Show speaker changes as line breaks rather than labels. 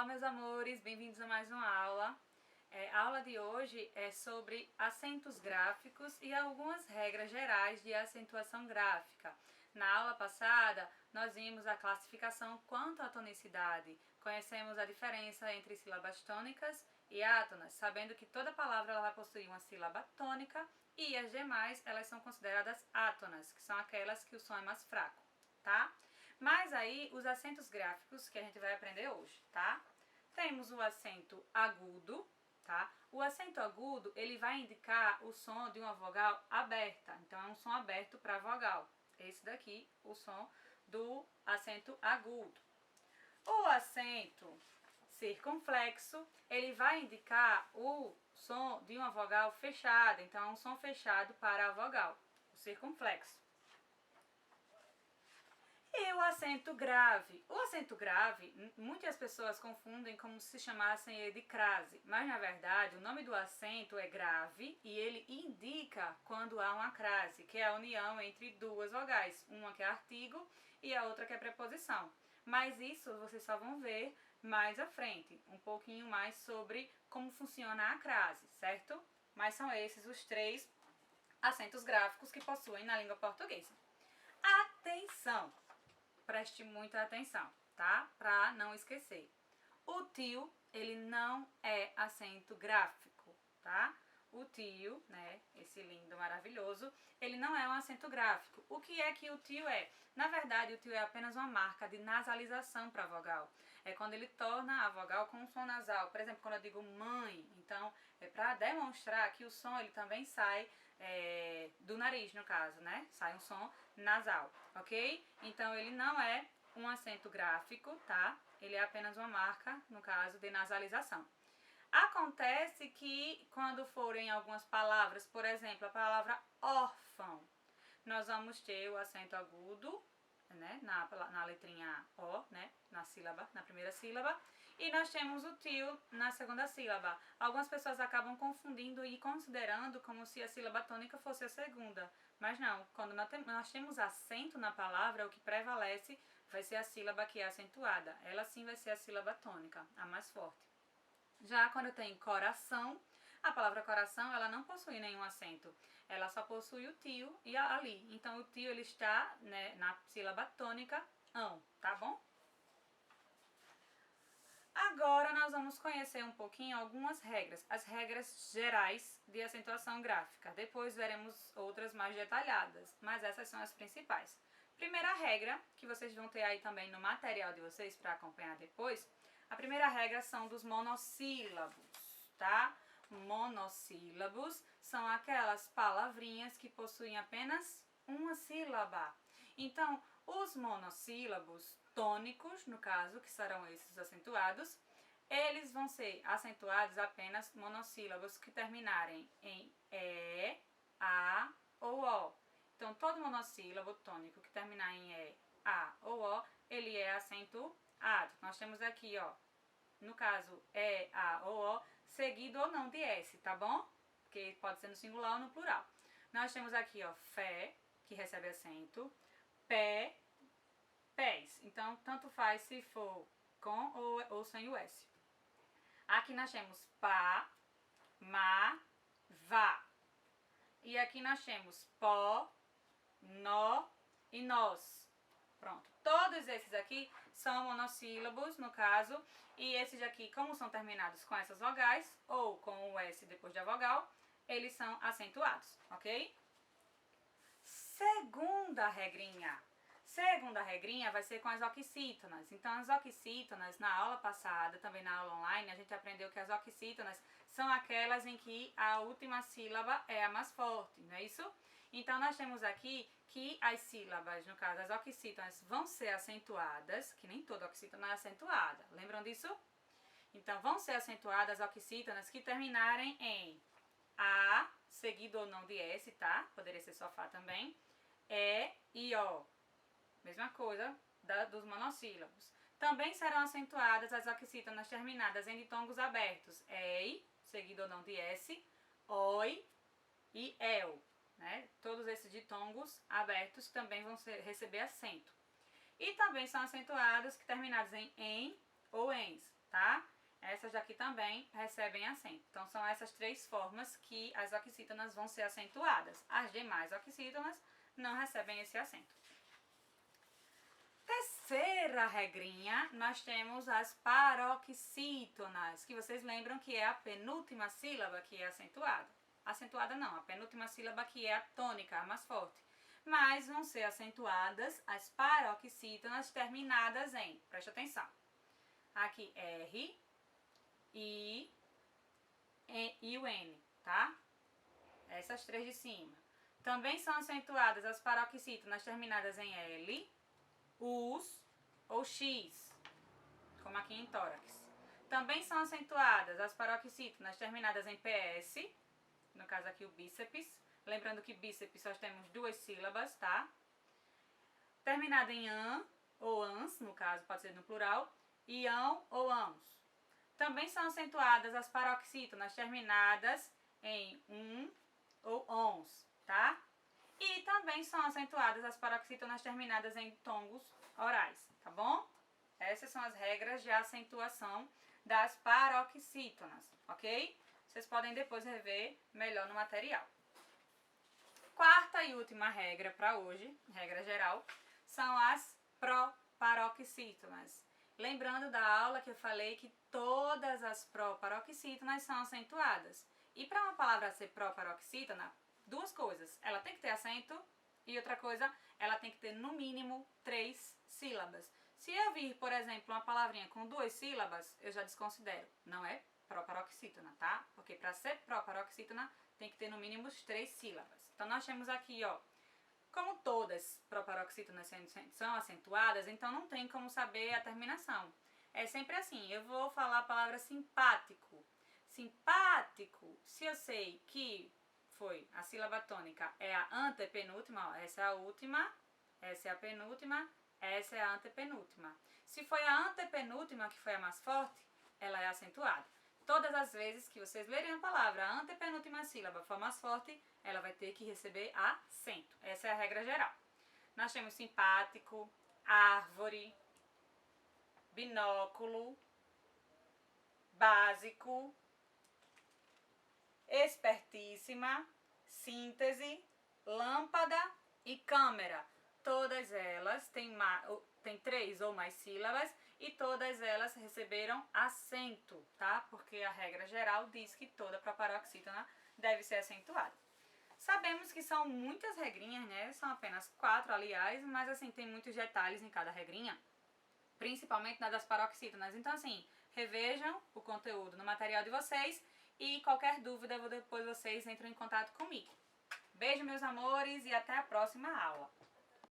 Olá, meus amores, bem-vindos a mais uma aula. A aula de hoje é sobre acentos gráficos e algumas regras gerais de acentuação gráfica. Na aula passada, nós vimos a classificação quanto à tonicidade. Conhecemos a diferença entre sílabas tônicas e átonas, sabendo que toda palavra ela vai possuir uma sílaba tônica e as demais elas são consideradas átonas, que são aquelas que o som é mais fraco, tá? Mas aí, os acentos gráficos que a gente vai aprender hoje, tá? Temos o acento agudo, tá? O acento agudo, ele vai indicar o som de uma vogal aberta. Então, é um som aberto para vogal. Esse daqui, o som do acento agudo. O acento circunflexo, ele vai indicar o som de uma vogal fechada. Então, é um som fechado para a vogal, o circunflexo. E o acento grave. O acento grave, muitas pessoas confundem como se chamassem ele de crase, mas na verdade o nome do acento é grave e ele indica quando há uma crase, que é a união entre duas vogais, uma que é artigo e a outra que é preposição. Mas isso vocês só vão ver mais à frente, um pouquinho mais sobre como funciona a crase, certo? Mas são esses os três acentos gráficos que possuem na língua portuguesa. Atenção! Preste muita atenção, tá? Para não esquecer. O tio, ele não é acento gráfico, tá? O tio, né, esse lindo, maravilhoso, ele não é um acento gráfico. O que é que o tio é? Na verdade, o tio é apenas uma marca de nasalização para a vogal. É quando ele torna a vogal com um som nasal. Por exemplo, quando eu digo mãe, então é para demonstrar que o som ele também sai do nariz, no caso, né? Sai um som nasal, ok? Então, ele não é um acento gráfico, tá? Ele é apenas uma marca, no caso, de nasalização. Acontece que quando forem algumas palavras, por exemplo, a palavra órfão, nós vamos ter o acento agudo, né, na letrinha O, né, na primeira sílaba, e nós temos o tio na segunda sílaba. Algumas pessoas acabam confundindo e considerando como se a sílaba tônica fosse a segunda, mas não, quando nós temos acento na palavra, o que prevalece vai ser a sílaba que é acentuada. Ela sim vai ser a sílaba tônica, a mais forte. Já quando tem coração, a palavra coração ela não possui nenhum acento, ela só possui o tio e ali. Então o tio ele está, né, na sílaba tônica ão, tá bom? Agora nós vamos conhecer um pouquinho algumas regras, as regras gerais de acentuação gráfica. Depois veremos outras mais detalhadas, mas essas são as principais. Primeira regra, que vocês vão ter aí também no material de vocês para acompanhar depois, a primeira regra são dos monossílabos, tá? Monossílabos são aquelas palavrinhas que possuem apenas uma sílaba. Então, os monossílabos tônicos, no caso, que serão esses acentuados, eles vão ser acentuados apenas monossílabos que terminarem em E, A ou O. Então, todo monossílabo tônico que terminar em E, A ou O, ele é acentuado. Nós temos aqui, ó, no caso, E, A ou O, seguido ou não de S, tá bom? Porque pode ser no singular ou no plural. Nós temos aqui, ó, fé, que recebe acento, pé, pés. Então, tanto faz se for com ou sem o S. Aqui nós temos pá, má, vá. E aqui nós temos pó, nó e nós. Pronto. Todos esses aqui são monossílabos, no caso, e esses aqui, como são terminados com essas vogais, ou com o S depois da vogal, eles são acentuados, ok? Segunda regrinha. Segunda regrinha vai ser com as oxítonas. Então, as oxítonas, na aula passada, também na aula online, a gente aprendeu que as oxítonas são aquelas em que a última sílaba é a mais forte, não é isso? Então, nós temos aqui que as sílabas, no caso, as oxítonas, vão ser acentuadas, que nem toda oxítona é acentuada. Lembram disso? Então, vão ser acentuadas as oxítonas que terminarem em A, seguido ou não de S, tá? Poderia ser só Fá também. E e O. Mesma coisa dos monossílabos. Também serão acentuadas as oxítonas terminadas em ditongos abertos. EI, seguido ou não de S, OI e EL. Né? Todos esses ditongos abertos também vão receber acento. E também são acentuados que terminados em ou ens, tá? essas daqui também recebem acento. Então, são essas 3 formas que as oxítonas vão ser acentuadas. As demais oxítonas não recebem esse acento. Terceira regrinha, nós temos as paroxítonas, que vocês lembram que é a penúltima sílaba que é acentuada. Acentuada não, a penúltima sílaba que é a tônica, a mais forte. Mas vão ser acentuadas as paroxítonas terminadas em, preste atenção, aqui R, I e o N, tá? Essas 3 de cima. Também são acentuadas as paroxítonas terminadas em L, US ou X, como aqui em tórax. Também são acentuadas as paroxítonas terminadas em PS, no caso aqui o bíceps. Lembrando que bíceps só temos 2 sílabas, tá? Terminada em an ou ans, no caso pode ser no plural, e ão ou ãos. Também são acentuadas as paroxítonas terminadas em ou ons, tá? E também são acentuadas as paroxítonas terminadas em tongos orais, tá bom? Essas são as regras de acentuação das paroxítonas, ok? Vocês podem depois rever melhor no material. Quarta e última regra para hoje, regra geral, são as proparoxítonas. Lembrando da aula que eu falei que todas as proparoxítonas são acentuadas. E para uma palavra ser proparoxítona, 2 coisas. Ela tem que ter acento e outra coisa, ela tem que ter no mínimo 3 sílabas. Se eu vir, por exemplo, uma palavrinha com 2 sílabas, eu já desconsidero. Não é proparoxítona, tá? Porque para ser proparoxítona tem que ter no mínimo 3 sílabas. Então nós temos aqui, ó, como todas proparoxítonas são acentuadas, então não tem como saber a terminação. É sempre assim, eu vou falar a palavra simpático. Simpático, se eu sei que foi a sílaba tônica, é a antepenúltima, ó, essa é a última, essa é a penúltima, essa é a antepenúltima. Se foi a antepenúltima que foi a mais forte, ela é acentuada. Todas as vezes que vocês lerem a palavra, a antepenúltima sílaba for mais forte, ela vai ter que receber acento. Essa é a regra geral. Nós temos simpático, árvore, binóculo, básico, espertíssima, síntese, lâmpada e câmera. Todas elas têm 3 ou mais sílabas e todas elas receberam acento, tá? Porque a regra geral diz que toda proparoxítona deve ser acentuada. Sabemos que são muitas regrinhas, né? São apenas 4, aliás, mas assim, tem muitos detalhes em cada regrinha, principalmente na das paroxítonas. Então assim, revejam o conteúdo no material de vocês e qualquer dúvida, depois vocês entram em contato comigo. Beijo, meus amores, e até a próxima aula.